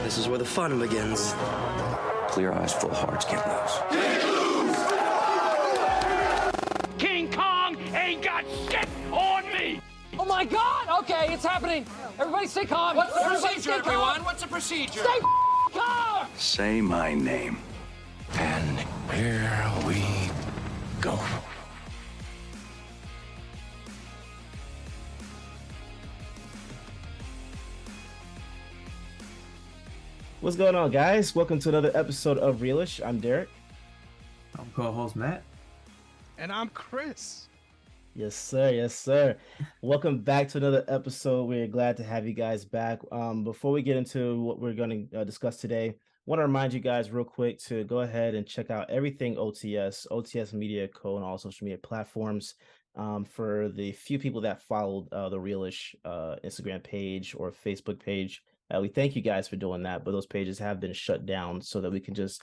This is where the fun begins. Clear eyes, full hearts, can't lose. King Kong ain't got shit on me! Oh my God! Okay, it's happening. Everybody stay calm. What's the Everybody procedure, everyone? What's the procedure? Stay calm! Say my name. And here we go. What's going on, guys? Welcome to another episode of Realish. I'm Derrick. I'm co-host Matt. And I'm Chris. Yes, sir. Yes, sir. Welcome back to another episode. We're glad to have you guys back. Before we get into what we're going to discuss today, I want to remind you guys real quick to go ahead and check out everything OTS Media Co. on all social media platforms. For the few people that followed the Realish Instagram page or Facebook page, we thank you guys for doing that, but those pages have been shut down so that we can just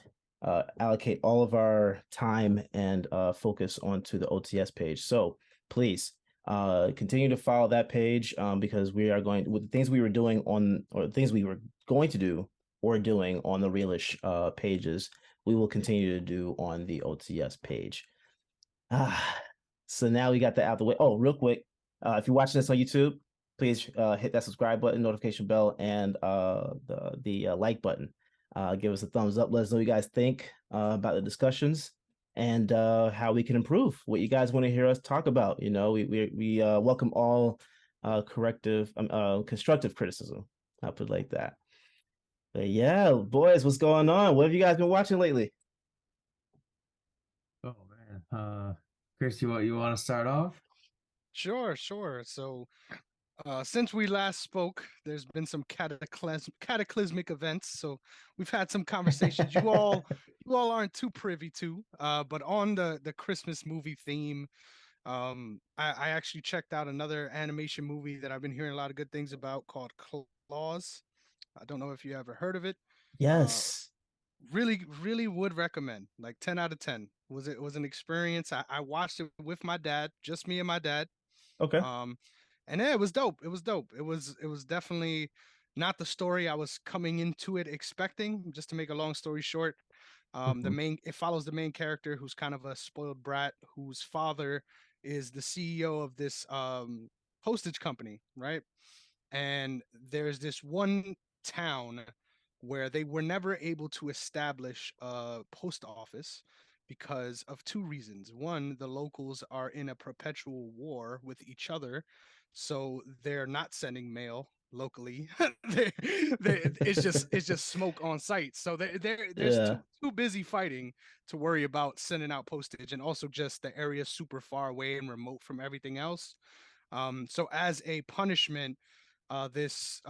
allocate all of our time and focus onto the OTS page. So please continue to follow that page because we are going with the things we were doing on, or the things we were going to do or doing on the Realish pages, we will continue to do on the OTS page. So now we got that out of the way. Oh, real quick, if you're watching this on YouTube, please hit that subscribe button, notification bell, and the like button. Give us a thumbs up. Let us know what you guys think about the discussions and how we can improve. What you guys want to hear us talk about. You know, we welcome all constructive criticism. I'll put it like that. But yeah, boys, what's going on? What have you guys been watching lately? Oh man, Chris, you want to start off? Sure. So, since we last spoke, there's been some cataclysmic events. So we've had some conversations you all aren't too privy to. But on the Christmas movie theme, I actually checked out another animation movie that I've been hearing a lot of good things about called Claws. I don't know if you ever heard of it. Yes. Really would recommend. Like 10 out of 10. It was an experience. I watched it with my dad, just me and my dad. Okay. And yeah, it was dope. It was definitely not the story I was coming into it expecting. Just to make a long story short, it follows the main character who's kind of a spoiled brat, whose father is the CEO of this postage company, right? And there's this one town where they were never able to establish a post office because of two reasons. One, the locals are in a perpetual war with each other, so they're not sending mail locally. It's just smoke on site. So they're too busy fighting to worry about sending out postage, and also just the area is super far away and remote from everything else. So as a punishment, this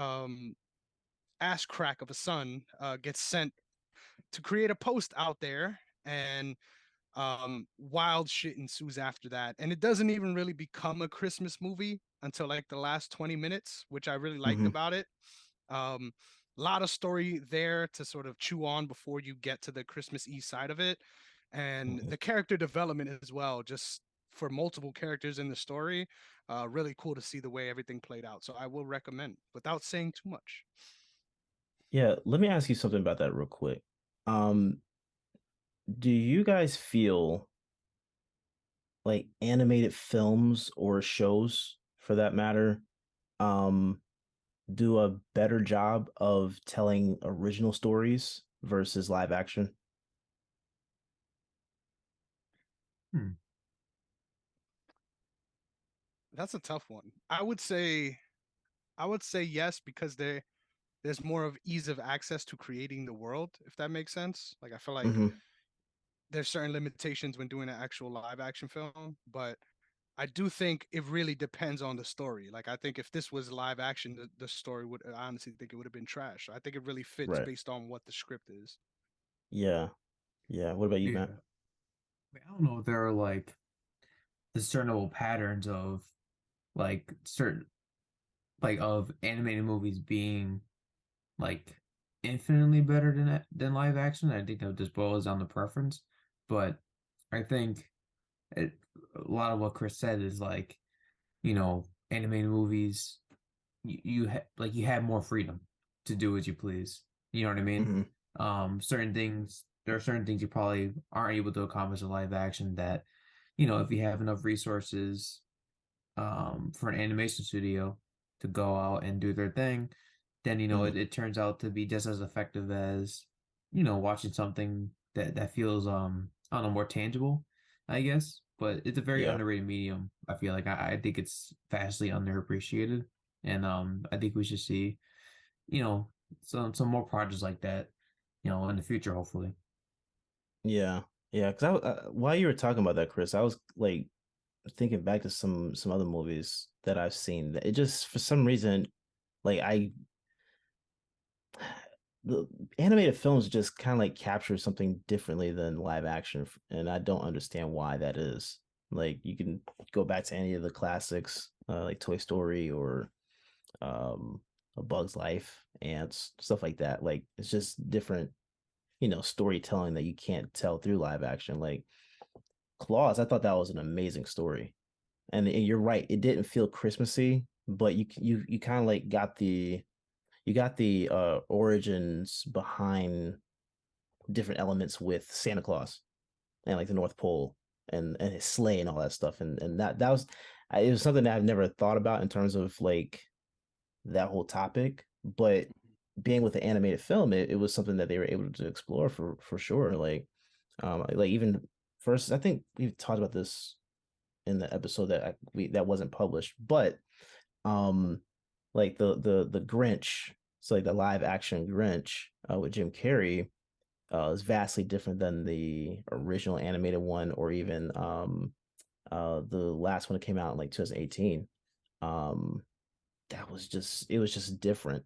ass crack of a son gets sent to create a post out there, and wild shit ensues after that. And it doesn't even really become a Christmas movie until like the last 20 minutes, which I really liked about it. A lot of story there to sort of chew on before you get to the Christmas Eve side of it, and the character development as well, just for multiple characters in the story. Really cool to see the way everything played out. So I will recommend without saying too much. Yeah, let me ask you something about that real quick. Do you guys feel like animated films or shows, for that matter, do a better job of telling original stories versus live action? That's a tough one. I would say yes, because there's more of ease of access to creating the world, if that makes sense. Like I feel like there's certain limitations when doing an actual live action film, but I do think it really depends on the story. Like I think if this was live action, the story would, I honestly think it would have been trash. I think it really fits based on what the script is. Yeah. What about you, Matt? I don't know if there are like discernible patterns of like certain of animated movies being like infinitely better than live action. I think that just boils down to preference, but I think a lot of what Chris said is like, you know, animated movies, you have more freedom to do as you please. You know what I mean? Hmm. Certain things, there are certain things you probably aren't able to accomplish in live action that, if you have enough resources, for an animation studio to go out and do their thing, then Hmm. it turns out to be just as effective as watching something that feels I don't know, more tangible, I guess. But it's a very Yeah. underrated medium. I feel like I think it's vastly underappreciated, and I think we should see you know some more projects like that in the future, hopefully. Yeah. Yeah. Because while you were talking about that, Chris, I was like thinking back to some other movies that I've seen. It just for some reason, like I the animated films just kind of like capture something differently than live action, and I don't understand why that is. Like you can go back to any of the classics, like Toy Story or A Bug's Life, Ants, stuff like that. Like it's just different, storytelling that you can't tell through live action. Like Claws, I thought that was an amazing story, and you're right, it didn't feel Christmassy, but you kind of like got the origins behind different elements with Santa Claus and like the North Pole and his sleigh and all that stuff, and that was it was something that I've never thought about in terms of like that whole topic, but being with the animated film, it was something that they were able to explore for sure. Like even first, I think we've talked about this in the episode that wasn't published, but um like the Grinch, so like the live action Grinch with Jim Carrey is vastly different than the original animated one, or even the last one that came out in like 2018. Um it was just different.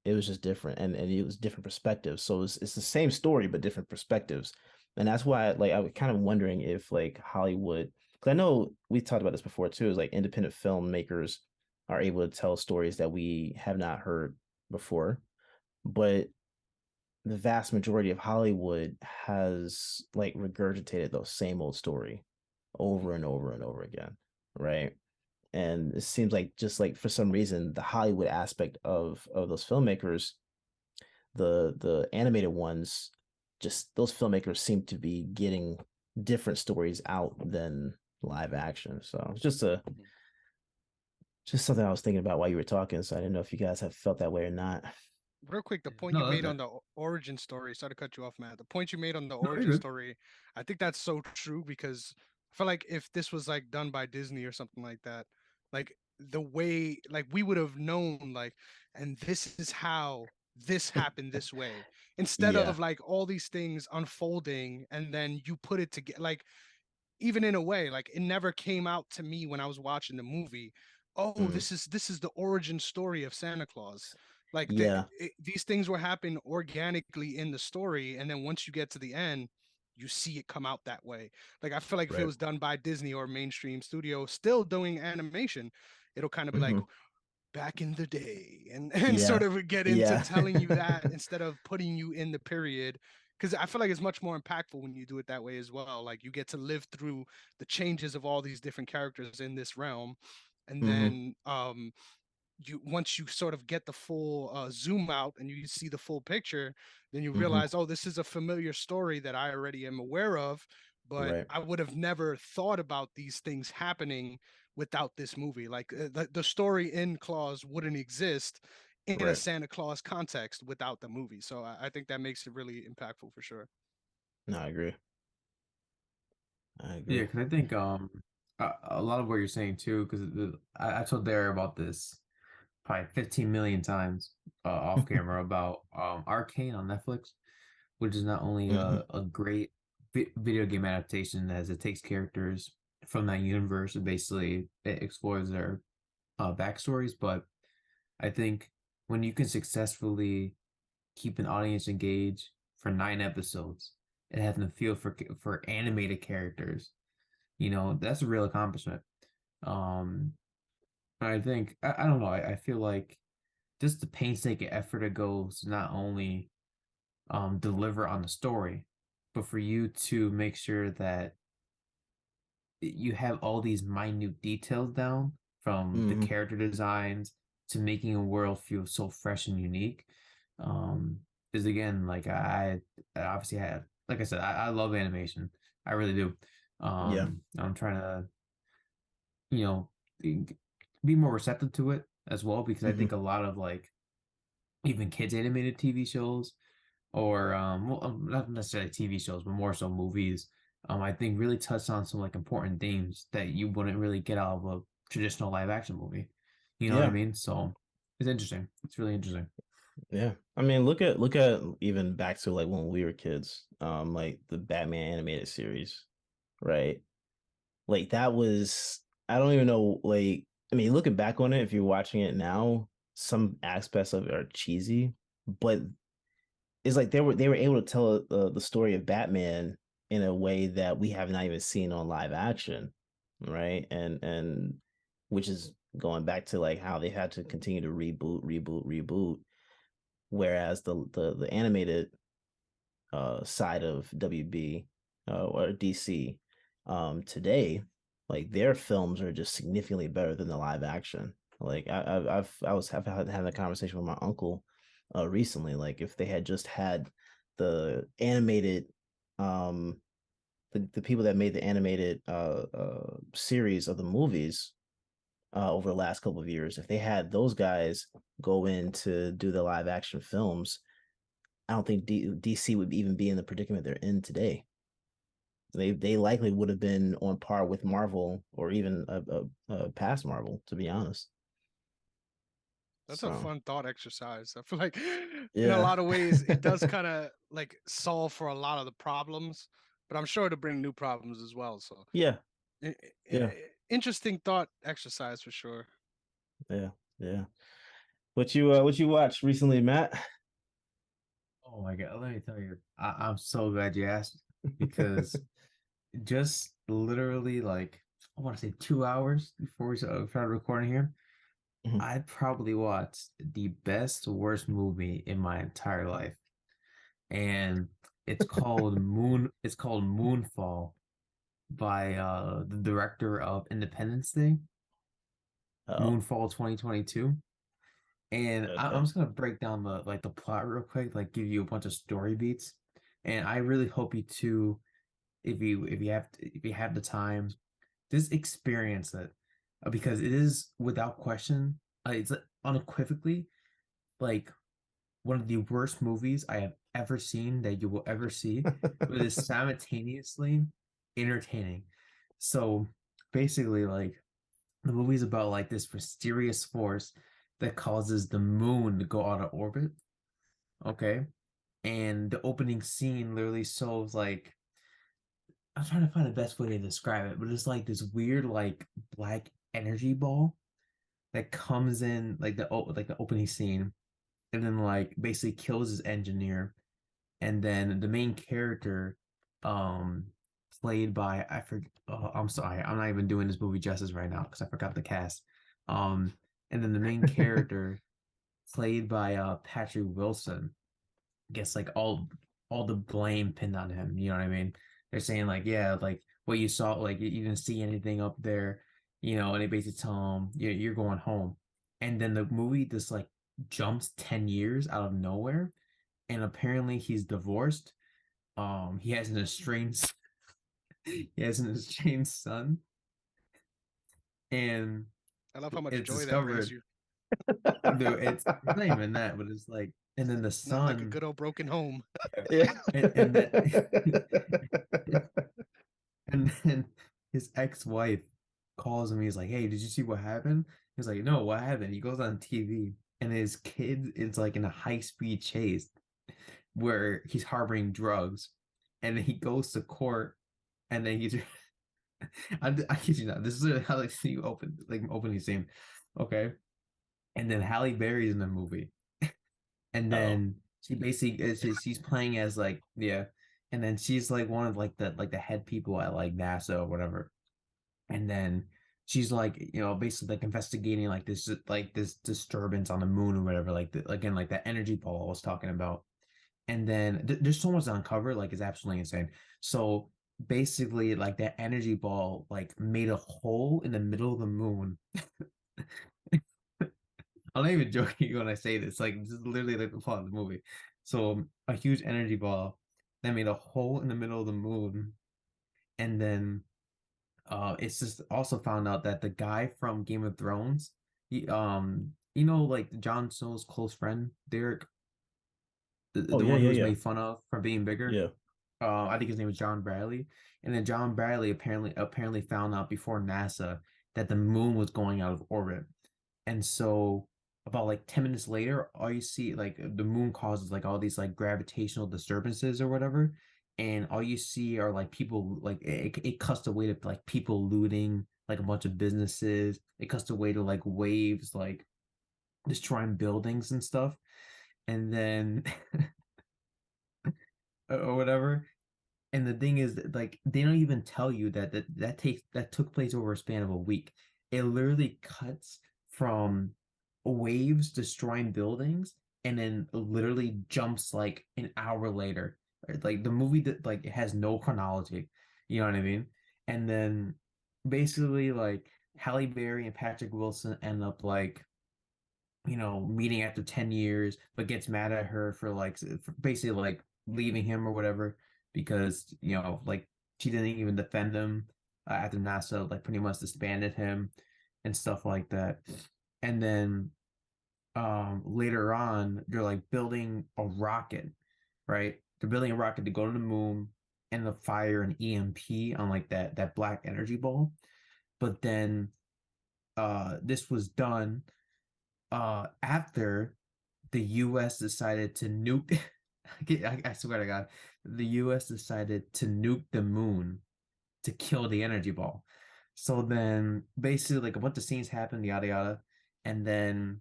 It was just different, and it was different perspectives. So it's the same story but different perspectives. And that's why like I was kind of wondering if like Hollywood, because I know we talked about this before too, is like independent filmmakers are able to tell stories that we have not heard before, but the vast majority of Hollywood has like regurgitated those same old story over and over and over again, right? And it seems like just like for some reason the Hollywood aspect of those filmmakers, the animated ones, just those filmmakers seem to be getting different stories out than live action. So it's just something I was thinking about while you were talking. So I didn't know if you guys have felt that way or not. Real quick, the point you No, made on the origin story, sorry to cut you off, Matt. The point you made on the no, you're origin good. story, I think that's so true because I feel like if this was like done by Disney or something like that, like the way like we would have known like, and this is how this happened this way, instead Yeah. of like all these things unfolding and then you put it together like even in a way like it never came out to me when I was watching the movie, oh, Mm. this is the origin story of Santa Claus. Like Yeah. these things were happening organically in the story, and then once you get to the end you see it come out that way. Like I feel like if it Right. was done by Disney or mainstream studio still doing animation, it'll kind of be like Hmm. back in the day and sort Yeah. of get into Yeah. telling you that instead of putting you in the period, because I feel like it's much more impactful when you do it that way as well. Like you get to live through the changes of all these different characters in this realm, and Hmm. then you once you sort of get the full zoom out and you see the full picture, then you Hmm. realize, oh, this is a familiar story that I already am aware of, but Right. I would have never thought about these things happening without this movie. Like the story in Claus wouldn't exist in a Right. Santa Claus context without the movie. So I think that makes it really impactful for sure. No, I agree. I Yeah, agree. because I think a lot of what you're saying too, because I told Derek about this probably 15 million times off camera about Arcane on Netflix, which is not only Hmm. a great video game adaptation as it takes characters from that universe and basically it explores their backstories, but I think when you can successfully keep an audience engaged for 9 episodes and have them feel for animated characters, that's a real accomplishment. Um, I think I don't know. I feel like just the painstaking effort it goes to not only deliver on the story, but for you to make sure that you have all these minute details down from the Hmm. character designs to making a world feel so fresh and unique. Um, is again like I obviously had, like I said, I love animation. I really do. Yeah. I'm trying to, you know, be more receptive to it as well, because I Hmm. think a lot of like even kids animated TV shows, or well, not necessarily TV shows, but more so movies, I think really touched on some like important themes that you wouldn't really get out of a traditional live action movie. You know what I Yeah. mean? So it's interesting. It's really interesting. Yeah. I mean, look at even back to like when we were kids, like the Batman animated series, right? Like that was, I don't even know, like, I mean, looking back on it, if you're watching it now, some aspects of it are cheesy, but it's like they were able to tell the story of Batman in a way that we have not even seen on live action, right? And which is going back to like how they had to continue to reboot, whereas the animated side of WB or DC today, like their films are just significantly better than the live action. Like I've had having a conversation with my uncle recently. Like if they had just had the animated the people that made the animated series of the movies over the last couple of years, if they had those guys go in to do the live action films, I don't think DC would even be in the predicament they're in today. They likely would have been on par with Marvel or even a past Marvel, to be honest. That's a So fun thought exercise. I feel like in a yeah, lot of ways it does kind of like solve for a lot of the problems, but I'm sure to bring new problems as well. So yeah, i- yeah, interesting thought exercise for sure. yeah, yeah. What you watched recently, Matt? Oh my God, let me tell you, I'm so glad you asked, because just literally like I want to say 2 hours before we started recording here, Mhm. I probably watched the best worst movie in my entire life, and it's called Moonfall by the director of Independence Day, Oh, Moonfall 2022. And I'm okay. just gonna break down the like the plot real quick, like give you a bunch of story beats. And I really hope you to, if you have the time, just experience it, because it is without question, it's unequivocally like one of the worst movies I have ever seen, that you will ever see, but it's simultaneously entertaining. So basically, like the movie's about like this mysterious force that causes the moon to go out of orbit. Okay. And the opening scene literally shows like, I'm trying to find the best way to describe it, but it's like this weird like black energy ball that comes in like like the opening scene, and then like basically kills his engineer. And then the main character, um played by, I forget, oh, I'm sorry, I'm not even doing this movie justice right now because I forgot the cast. um and then the main character, played by Patrick Wilson, gets like all the blame pinned on him. You know what I mean? They're saying like, yeah, like what you saw, like you didn't see anything up there, and they basically tell him, you're going home. And then the movie just like jumps 10 years out of nowhere, and apparently he's divorced. He has an estranged he has an estranged son, and I love how much it's joy that brings discovered, you. dude, it's not even that, but it's like, and then the Not like a son, good old broken home. Yeah. and then and then his ex-wife calls him. He's like, "Hey, did you see what happened?" He's like, "No, what happened?" He goes on TV, and his kid is like in a high-speed chase where he's harboring drugs, and then he goes to court, and then he's I kid you not, this is how like you opening scene, okay? And then Halle Berry's in the movie, and Oh, then she basically she's playing as like, yeah, and then she's like one of like the head people at like NASA or whatever. And then she's like, basically like investigating like this disturbance on the moon or whatever, like again, like that energy ball I was talking about. And then there's so much to uncover, like it's absolutely insane. So basically, like that energy ball like made a hole in the middle of the moon. I'm not even joking when I say this. Like this is literally like the plot of the movie. So a huge energy ball that made a hole in the middle of the moon, and then it's just also found out that the guy from Game of Thrones, like Jon Snow's close friend, Derrick, Oh the yeah, one who yeah, was yeah, made fun of for being bigger. yeah. I think his name was John Bradley, and then John Bradley apparently found out before NASA that the moon was going out of orbit, and so about like 10 minutes later, all you see like the moon causes like all these like gravitational disturbances or whatever, and all you see are like people like it cuts away to like people looting like a bunch of businesses. It cuts away to like waves like destroying buildings and stuff, and then or whatever. And the thing is that like they don't even tell you that took place over a span of a week. It literally cuts from waves destroying buildings and then literally jumps like an hour later. Right? Like the movie that like it has no chronology. You know what I mean? And then basically like Halle Berry and Patrick Wilson end up like meeting after 10 years, but gets mad at her for like for basically like leaving him or whatever because, like she didn't even defend him after NASA like pretty much disbanded him and stuff like that. And then later on, they're like building a rocket, right? They're building a rocket to go to the moon and to fire an EMP on like that black energy ball. But then this was done after the US decided to nuke I swear to God, the US decided to nuke the moon to kill the energy ball. So then basically like a bunch of scenes happened, yada yada, and then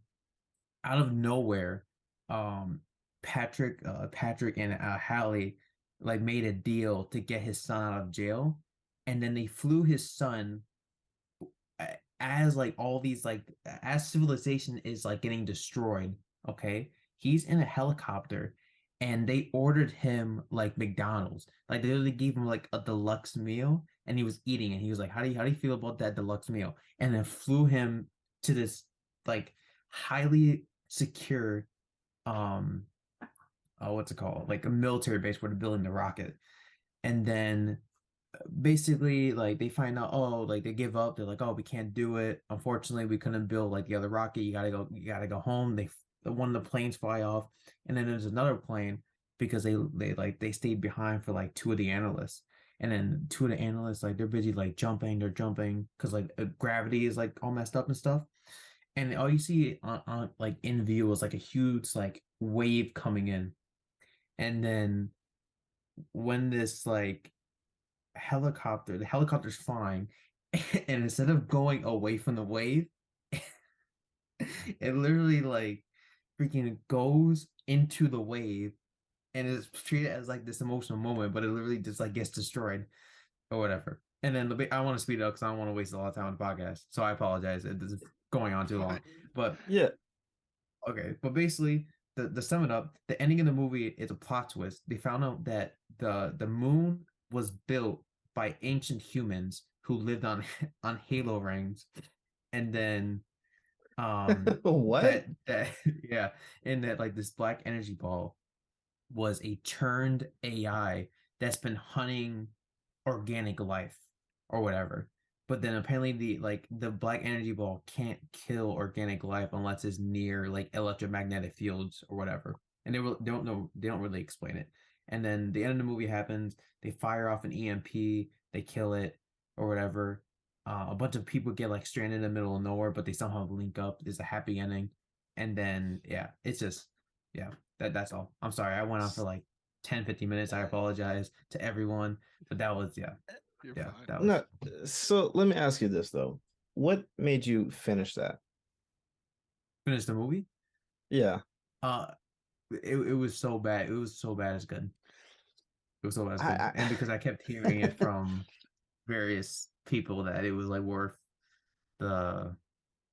out of nowhere, um Patrick and Hallie like made a deal to get his son out of jail, and then they flew his son as like all these like as civilization is like getting destroyed. Okay, he's in a helicopter and they ordered him like McDonald's, like they literally gave him like a deluxe meal and he was eating it. He was like, how do you feel about that deluxe meal? And then flew him to this like highly secure um what's it called, like a military base where they're building the rocket. And then basically like they find out, oh, like they give up, they're like, oh, we can't do it, unfortunately we couldn't build like the other rocket, you gotta go home. One of the planes fly off, and then there's another plane because they stayed behind for like two of the analysts, and then two of the analysts like they're busy like they're jumping because like gravity is like all messed up and stuff, and all you see on like in view is like a huge like wave coming in. And then when this like the helicopter's flying, and instead of going away from the wave, it literally like freaking goes into the wave and is treated as like this emotional moment, but it literally just like gets destroyed or whatever. And then I want to speed it up because I don't want to waste a lot of time on the podcast, so I apologize. This is going on too long, but Yeah. okay. But basically, the sum it up, the ending of the movie is a plot twist. They found out that the moon was built by ancient humans who lived on on halo rings, and then What? that yeah, and that like this black energy ball was a turned AI that's been hunting organic life or whatever. But then apparently the black energy ball can't kill organic life unless it's near like electromagnetic fields or whatever. And they don't really explain it. And then the end of the movie happens, they fire off an EMP, they kill it or whatever. A bunch of people get like stranded in the middle of nowhere, but they somehow link up. There's a happy ending. And then yeah, it's just yeah, that's all. I'm sorry. I went on for like 10-15 minutes. I apologize to everyone. But that was You're yeah, fine. that was No, so let me ask you this though. What made you finish that? finished the movie. Yeah. Uh it was so bad. It was so bad it's good. It was so bad it's good. I And because I kept hearing it from various people that it was like worth the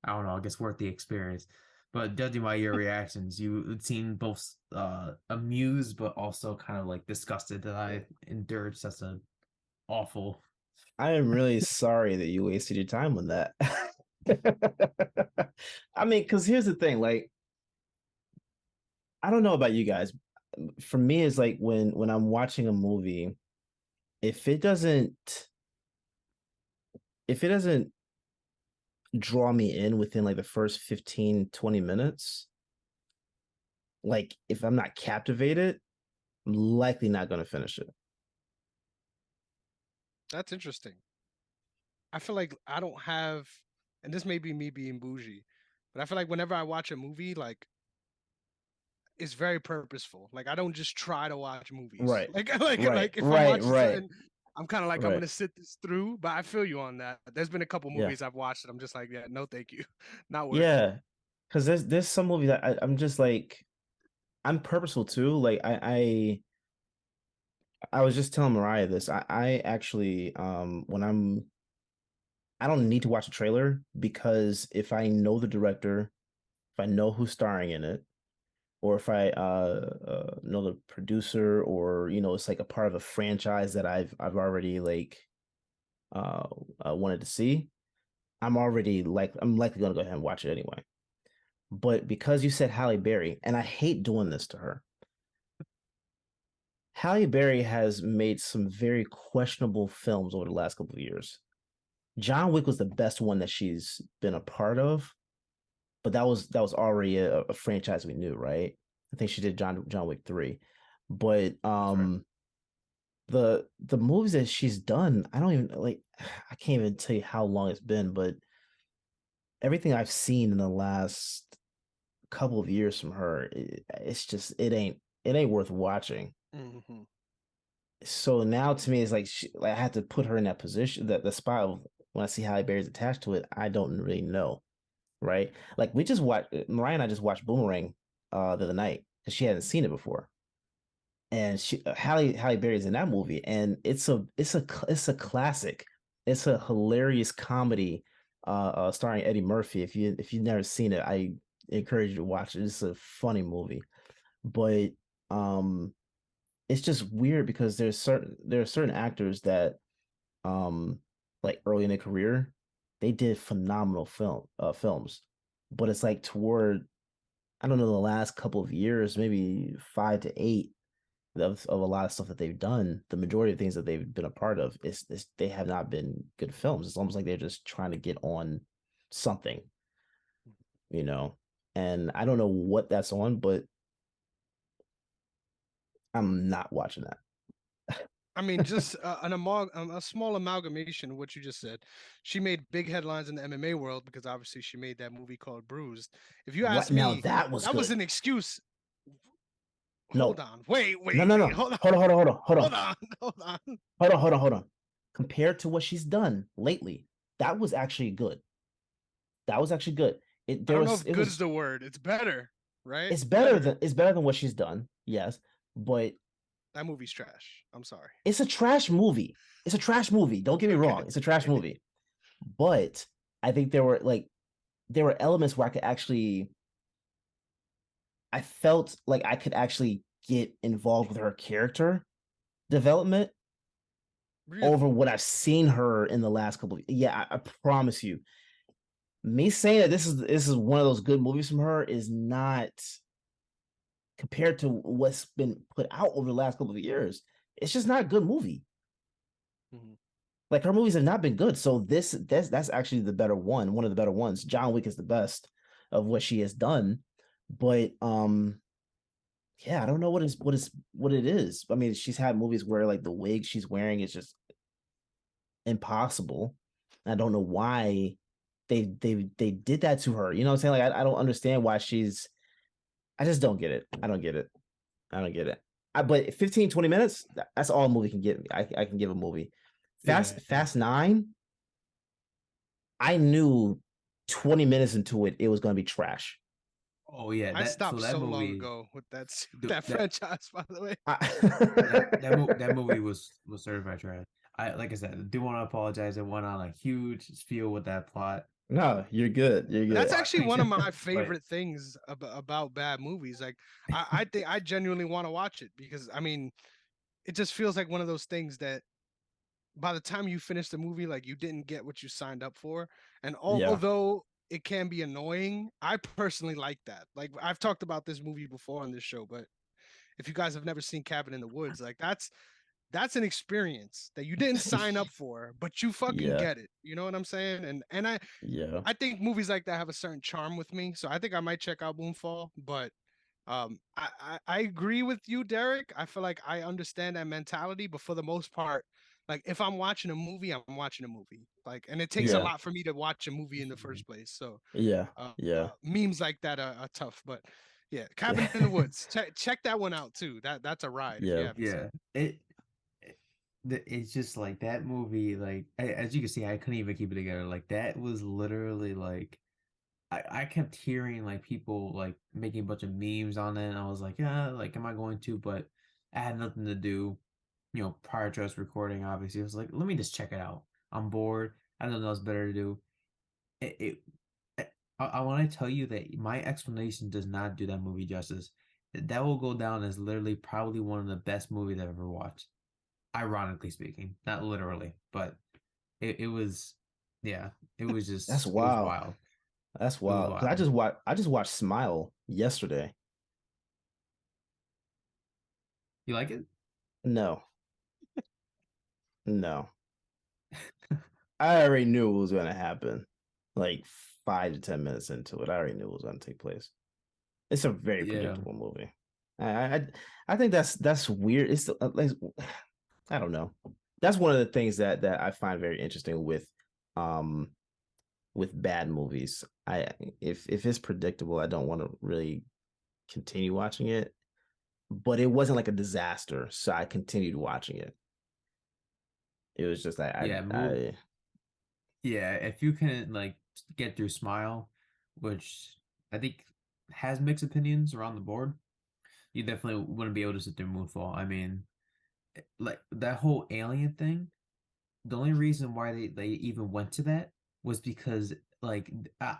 I don't know, I guess worth the experience. But judging by your reactions, you seemed both amused but also kind of like disgusted that I endured such a awful. I am really sorry that you wasted your time on that. I mean, because here's the thing, like, I don't know about you guys. for me is like when I'm watching a movie, if it doesn't if it doesn't draw me in within like the first 15-20 minutes, like if I'm not captivated, I'm likely not going to finish it. That's interesting. I feel like I don't have, and this may be me being bougie, but I feel like whenever I watch a movie, like it's very purposeful. Like I don't just try to watch movies. Right. Right. Like if I'm Right. watching Right. something, I'm kind of like I'm Right. gonna sit this through. But I feel you on that. There's been a couple Yeah. movies I've watched that I'm just like, yeah, no, thank you, not worth it. Yeah. Because there's some movies that I'm just like I'm purposeful too. Like I was just telling Mariah this. I actually when I don't need to watch a trailer because if I know the director, if I know who's starring in it, or if I know the producer, or it's like a part of a franchise that I've already like uh, wanted to see, I'm likely gonna go ahead and watch it anyway. But because you said Halle Berry, and I hate doing this to her, Halle Berry has made some very questionable films over the last couple of years. John Wick was the best one that she's been a part of, but that was already a franchise we knew, right? I think she did John Wick 3. But That's right. the movies that she's done, I don't even like I can't even tell you how long it's been, but everything I've seen in the last couple of years from her, it's just it ain't worth watching. Hmm. So now to me it's like like I have to put her in that position, that the spot of when I see Halle Berry's attached to it, I don't really know, right? Like we just watched Mariah and I just watched Boomerang the other night because she hadn't seen it before. And Halle Berry's in that movie, and it's a classic. It's a hilarious comedy, starring Eddie Murphy. If you've never seen it, I encourage you to watch it. It's a funny movie, but um, it's just weird because there are certain actors that like early in their career, they did phenomenal films, but it's like toward I don't know the last couple of years, maybe 5 to 8 of a lot of stuff that they've done, the majority of things that they've been a part of is they have not been good films. It's almost like they're just trying to get on something, you know. And I don't know what that's on, but I'm not watching that. I mean, just a small amalgamation of what you just said. She made big headlines in the MMA world because obviously she made that movie called Bruised. If you What ask now? me, That was that was good. an excuse. Hold No, on, wait, no, wait, no, wait, no. hold on, Hold on, hold on, hold on, hold hold on, on, hold on. hold on. Compared to what she's done lately, that was actually good. That was actually good. It I there don't know was if it "good's" was the word. It's better, right? it's better Better. than what she's done. Yes, but That movie's trash. I'm sorry. it's a trash movie. It's a trash movie. Don't get me Okay. wrong. It's a trash movie. But I think there were elements where I felt like I could actually get involved with her character development over Really? what I've seen her in the last couple of yeah, I promise you. Me saying that this is one of those good movies from her is not compared to what's been put out over the last couple of years. It's just not a good movie. Mhm. Like her movies have not been good. So that's actually the better one of the better ones. John Wick is the best of what she has done. But yeah, I don't know what it is. I mean, she's had movies where like the wig she's wearing is just impossible. I don't know why they did that to her. You know what I'm saying? Like I don't understand why I just don't get it. I don't get it. I don't get it. But 15-20 minutes, that's all a movie can get me. I can give a movie. Yeah, yeah. Fast 9, I knew 20 minutes into it was going to be trash. Oh yeah, I that stopped so that so long movie, ago with th- that that franchise. By the way, that movie was certified trash. I like I said, I do want to apologize. I went on a huge spiel with that plot, No, you're good. You're that's good. but actually one of my but favorite things about bad movies. Like, I think I genuinely want to watch it because I mean, it just feels like one of those things that by the time you finish the movie, like you didn't get what you signed up for. And Yeah. although it can be annoying, I personally like that. Like I've talked about this movie before on this show, but if you guys have never seen Cabin in the Woods, like that's an experience that you didn't sign up for, but you fucking Yeah, get it. You know what I'm saying? And yeah, I think movies like that have a certain charm with me. So I think I might check out Moonfall, but I agree with you, Derek. I feel like I understand that mentality, but for the most part, like if I'm watching a movie, I'm watching a movie. Like, and it takes a yeah, lot for me to watch a movie in the first place. So yeah, yeah. memes like that are tough, but yeah, Cabin in the Woods. Check that one out too. That's a ride if you Yeah, haven't seen Yeah, it's just like that movie. Like as you can see, I couldn't even keep it together. Like that was literally like I kept hearing like people like making a bunch of memes on it, and I was like, yeah, like am I going to? But I had nothing to do, prior to us recording. Obviously, I was like, let me just check it out. I'm bored. I don't know what's better to do. I want to tell you that my explanation does not do that movie justice. That will go down as literally probably one of the best movies I've ever watched. Ironically speaking, not literally, but it was, yeah, it was that's just, it was wild. wild. That's It was wild. Because wild. I just watched Smile yesterday. You like it? No, no. I already knew it was gonna happen. Like 5 to 10 minutes into it, I already knew it was gonna take place. It's a very Yeah. predictable movie. I think that's weird. It's like I don't know. That's one of the things that I find very interesting um with bad movies. I if it's predictable, I don't want to really continue watching it. But it wasn't like a disaster, so I continued watching it. It was just Yeah. Yeah. If you can like get through Smile, which I think has mixed opinions around the board, you definitely wouldn't be able to sit through Moonfall. I mean, like that whole alien thing, the only reason why they even went to that was because like I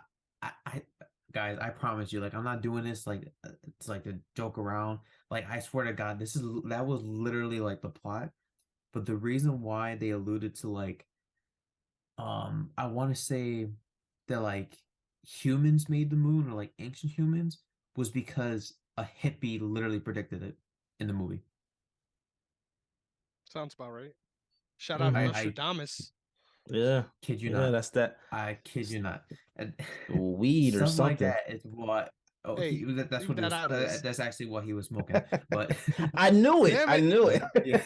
guys, I promise you, like I'm not doing this like it's like a joke around. Like I swear to God, that was literally like the plot. But the reason why they alluded to like I want to say that like humans made the moon or like ancient humans was because a hippie literally predicted it in the movie. Sounds about right. Shout out Mhm. I Nostradamus. Yeah, kid you yeah, not. that's that I kid you not. And weed or something like something. that is what. Oh, Hey, that's leave what he that was. out of this. That's actually what he was smoking. But I knew it. Damn I it. knew it. yeah,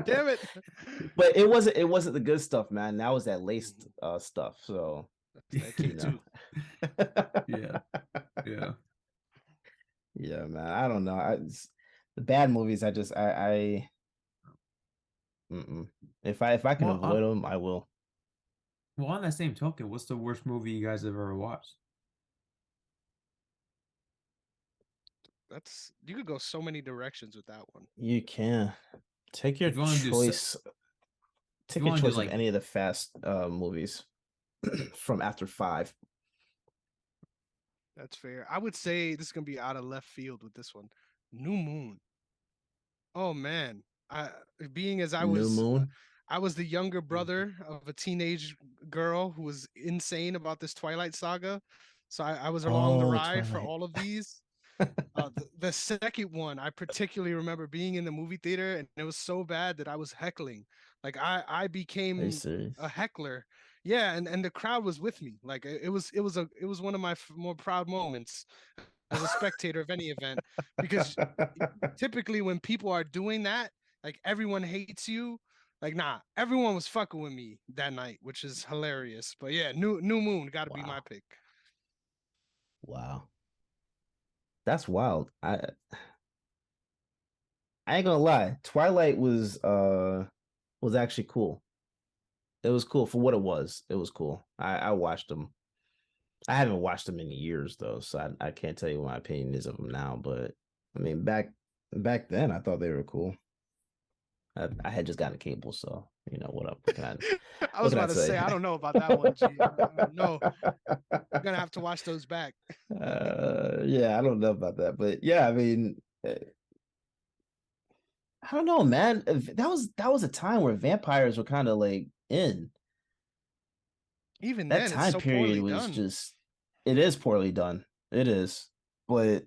Damn it. But it wasn't the good stuff, man. That was that laced stuff. So, That you kick know. too. yeah, yeah. Yeah, man. I don't know. The bad movies, mm-mm. If I can Well, avoid them, I will. on that same token, what's the worst movie you guys have ever watched? That's you could go so many directions with that one. You can take your If you want to do, if choice. you Take your want to do choice of like, any of the fast movies from after five. That's fair. I would say this is gonna be out of left field with this one. New Moon. Oh man. I being as New Moon. I was the younger brother of a teenage girl who was insane about this Twilight saga. So I was along the Oh, ride for Twilight. all of these. The second one, I particularly remember being in the movie theater, and it was so bad that I was heckling. Like I Are you became a serious? heckler. Yeah, and the crowd was with me. Like it was one of my more proud moments as a spectator of any event, because typically when people are doing that, like everyone hates you. Like nah, everyone was fucking with me that night, which is hilarious. But yeah, New Moon got to be my Wow. pick. Wow. That's wild. I ain't gonna lie. Twilight was actually cool. It was cool for what it was. It was cool. I watched them. I haven't watched them in years though, so I can't tell you what my opinion is of them now. But I mean, back then, I thought they were cool. I had just gotten a cable, so you know what up. I What was can I about to say, say? I don't know about that one, G. I don't know. I'm gonna have to watch those back. Yeah, I don't know about that, but yeah, I mean, I don't know, man. That was a time where vampires were kind of like in. Even That then, it's time so period poorly was done. just it is poorly done. It is. But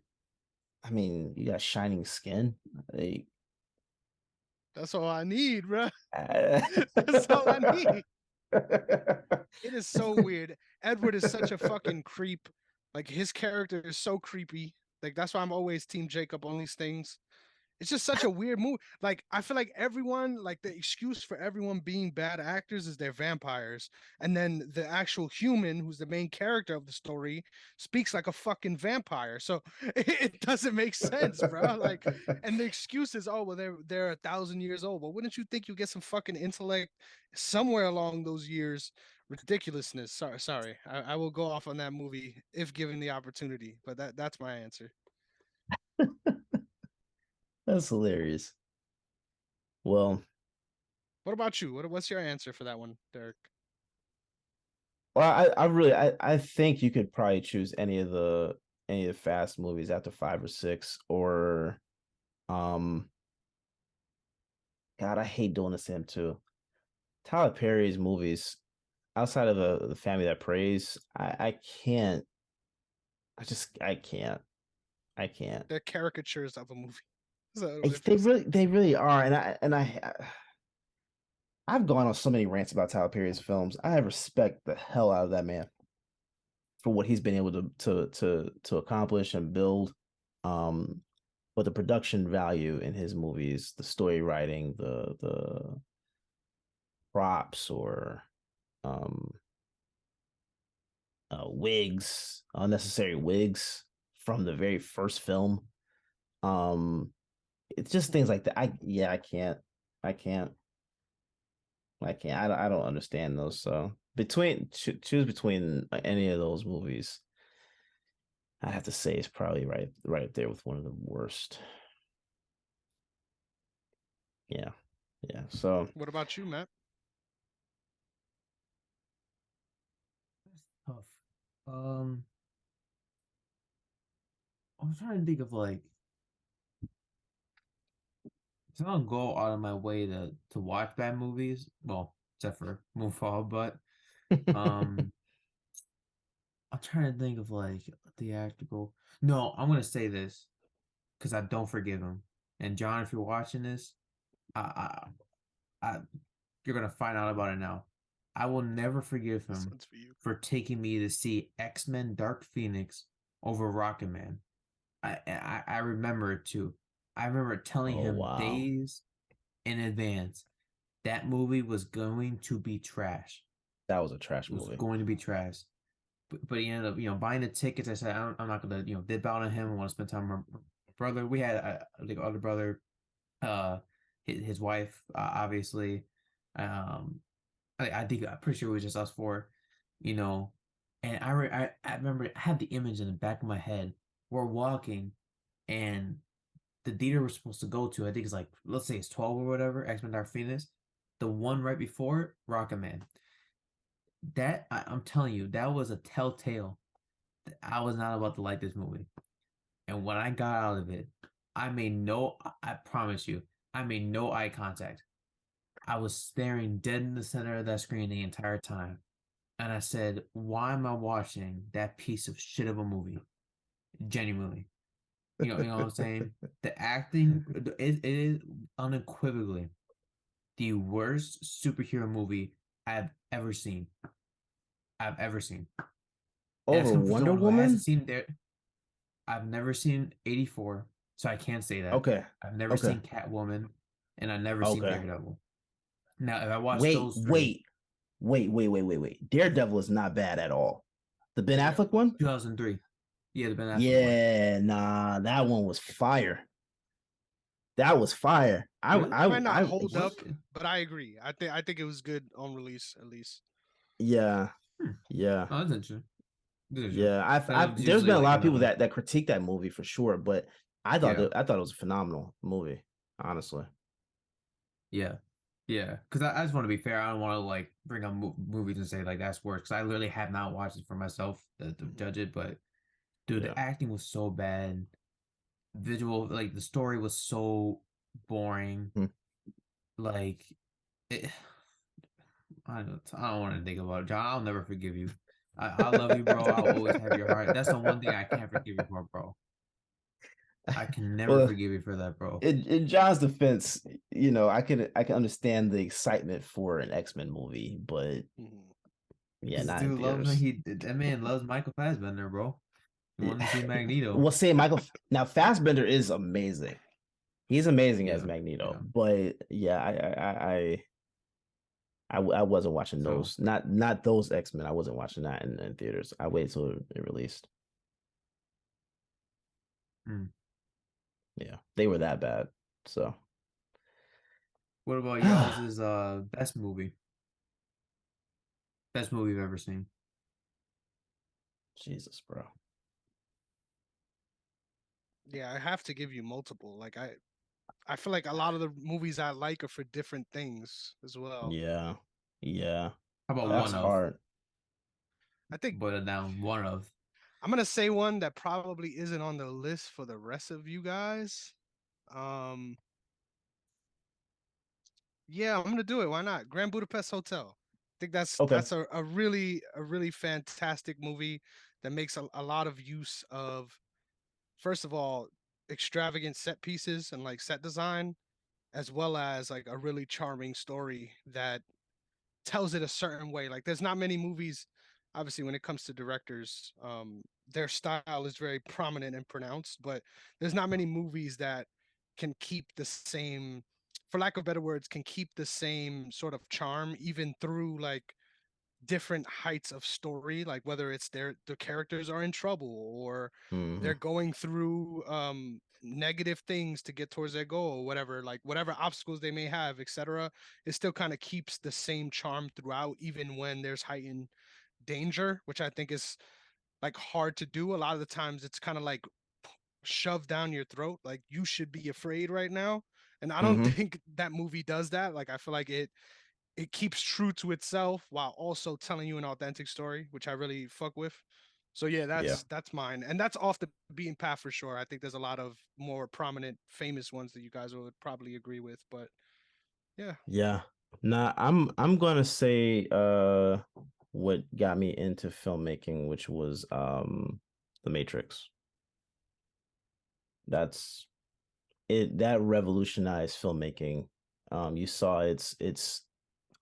I mean, you got shining skin. Like, That's all I need, bro. uh, That's all I need. It is so weird. Edward is such a fucking creep. Like his character is so creepy. Like that's why I'm always Team Jacob on these things. It's just such a weird move. Like I feel like everyone, like the excuse for everyone being bad actors is they're vampires, and then the actual human, who's the main character of the story, speaks like a fucking vampire. So it doesn't make sense, bro. Like, and the excuse is, oh well, they're 1,000 years old. Well, wouldn't you think you get some fucking intellect somewhere along those years? Ridiculousness. Sorry. I will go off on that movie if given the opportunity, but that's my answer. That's hilarious. Well, What about you? What's your answer for that one, Derek? I really I think you could probably choose any of the Fast movies after 5 or 6, or um God, I hate doing this to him too. Tyler Perry's movies outside of the Family That Prays, I can't. I can't. I can't. They're caricatures of a movie. So They really are, and I've gone on so many rants about Tyler Perry's films. I respect the hell out of that man for what he's been able to accomplish and build. Um, but the production value in his movies, the story writing, the props, or um wigs, unnecessary wigs from the very first film. Um, it's just things like that. I can't. I can't. I can't. I don't understand those. So choose between any of those movies, I have to say it's probably right there with one of the worst. Yeah, yeah. So what about you, Matt? That's tough. I was trying to think of like, 'cause I don't go out of my way to watch bad movies. Well, except for Moonfall, but um, I'm trying to think of like theatrical. No, I'm gonna say this because I don't forgive him. And John, if you're watching this, I, I you're gonna find out about it now. I will never forgive This him one's for you. for taking me to see X-Men Dark Phoenix over Rocket Man. I remember it too. I remember telling oh him wow, days in advance that movie was going to be trash. that was a trash It was movie. going to be trash. But he ended up, buying the tickets. I said, I'm not gonna, dip out on him. I want to spend time with my brother. We had the other brother, uh, his wife, obviously. Um, I think I'm pretty sure it was just us four, you know. And I remember I had the image in the back of my head. We're walking, and the theater we're supposed to go to, I think it's like, let's say it's 12 or whatever, X-Men Dark Phoenix. The one right before it, Rocket Man. I'm telling you, that was a telltale that I was not about to like this movie. And when I got out of it, I promise you, I made no eye contact. I was staring dead in the center of that screen the entire time. And I said, why am I watching that piece of shit of a movie? Genuinely. You know what I'm saying? The acting, it is unequivocally the worst superhero movie I've ever seen. I've ever seen. And that's Over coming from Wonder someone who hasn't Woman. seen there. I've never seen 84, so I can't say that. Okay, I've never okay, seen Catwoman, and I've never seen okay. Daredevil. Now, if I watch Wait, those three, wait, wait. Daredevil is not bad at all. The Ben Yeah. Affleck one. 2003, yeah, the Ben Affleck one. Yeah, nah, that one was fire. That was fire. Really? It might not I hold What? up, but I agree. I think it was good on release at least. yeah, Hmm. yeah. Oh, that's interesting. That's interesting. Yeah, That's there's usually been a like lot of kind of people like, that critique that movie for sure, but yeah, I thought it was a phenomenal movie, honestly. yeah, yeah. Because I just want to be fair. I don't want to like bring up movies and say like that's worse. Because I literally have not watched it for myself to judge it. But dude, Yeah. the acting was so bad. Visual, like the story was so boring. Hmm. Like, it, I don't want to think about it, John. I'll never forgive you. I love you, bro. I'll always have your heart. That's the one thing I can't forgive you for, bro. I can never Well, forgive you for that, bro. in John's defense, I can understand the excitement for an X-Men movie, but Mhm. yeah, This not in dude loves theaters. that man loves Michael Fassbender, bro. He wanted to see Magneto. We'll say Michael now Fassbender is amazing. He's amazing as Yeah, Magneto, yeah. but yeah, I wasn't watching So, those. Not those X-Men. I wasn't watching that in theaters. I waited till it released. mm. Yeah, they were that bad. So What about y'all's is best movie? Best movie you've ever seen? Jesus, bro. Yeah, I have to give you multiple. Like I feel like a lot of the movies I like are for different things as well. Yeah, yeah. How about That's one Um, of? hard. I think Boil it down. One of. I'm gonna say one that probably isn't on the list for the rest of you guys. Um, yeah, I'm gonna do it. Why not? Grand Budapest Hotel. I think that's Okay. a really fantastic movie that makes a lot of use of, first of all, extravagant set pieces and like set design, as well as like a really charming story that tells it a certain way. Like there's not many movies, obviously, when it comes to directors, their style is very prominent and pronounced, but there's not many movies that can keep the same, for lack of better words, can keep the same sort of charm even through like different heights of story, like whether it's the characters are in trouble or they're Hmm. going through negative things to get towards their goal or whatever, like whatever obstacles they may have, etc. It still kind of keeps the same charm throughout, even when there's heightened danger, which I think is like hard to do. A lot of the times it's kind of like shoved down your throat, like you should be afraid right now. And I don't Hmm. think that movie does that. Like I feel like it keeps true to itself while also telling you an authentic story, which I really fuck with. So yeah, Yeah. that's mine, and that's off the beaten path for sure. I think there's a lot of more prominent, famous ones that you guys would probably agree with, but yeah. Yeah. Nah, I'm gonna say what got me into filmmaking, which was The Matrix. That's it that revolutionized filmmaking. You saw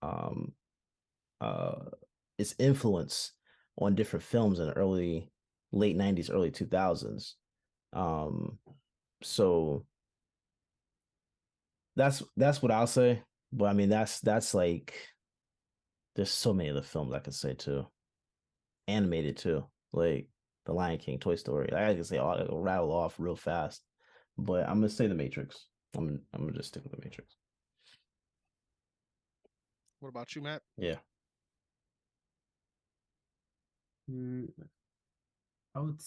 um uh its influence on different films in the early late 90s, early 2000s. Um so that's what I'll say. But I mean that's like there's so many of the films I could say too. Animated too. Like The Lion King, Toy Story. I can say I'll rattle off real fast. But I'm gonna say The Matrix. I'm gonna just stick with The Matrix. What about you, Matt? Yeah. Mm, I would.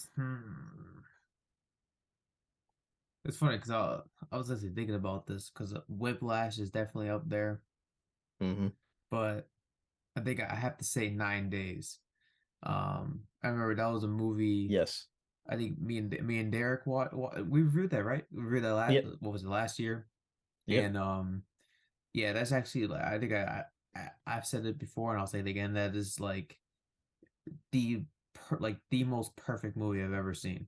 It's funny because I was actually thinking about this because Whiplash is definitely up there, Hmm. but I think I have to say 9 days. I remember that was a movie. Yes. I think me and Derrick we reviewed that, right? We reviewed that last, Yep. what was it, last year? Yep. And yeah, that's actually like I think I've said it before and I'll say it again. That is like the most perfect movie I've ever seen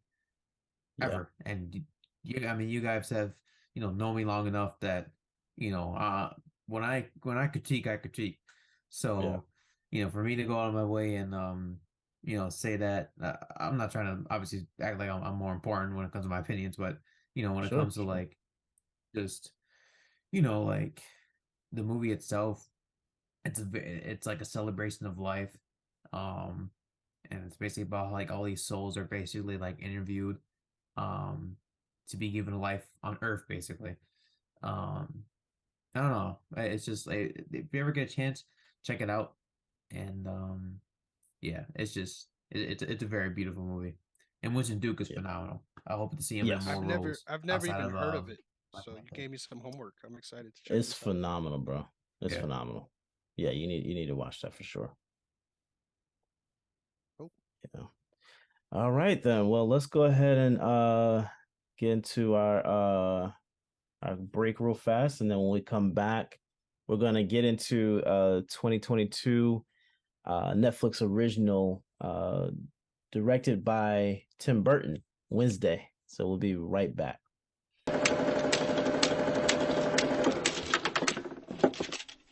Yeah. ever. And you, I mean, you guys have known me long enough that you know when I critique, I critique. Yeah. So for me to go out of my way and say that I'm not trying to obviously act like I'm more important when it comes to my opinions, but when it Sure. comes to Sure. like just like the movie itself, it's like a celebration of life. Um, and it's basically about like all these souls are basically like interviewed um to be given a life on Earth, basically. Um, I don't know. It's just like if you ever get a chance, check it out. And yeah, it's just it's a very beautiful movie. And Winston Duke is Yeah. phenomenal. I hope to see him in Yes. more roles I've never outside even of heard of it, Black so you Panther. gave me some homework. I'm excited to check It's this out. phenomenal, bro. It's Yeah. phenomenal. Yeah, you need to watch that for sure. Oh, Yeah. All right then. Well, let's go ahead and get into our break real fast, and then when we come back, we're gonna get into 2022 Netflix original directed by Tim Burton, Wednesday. So we'll be right back.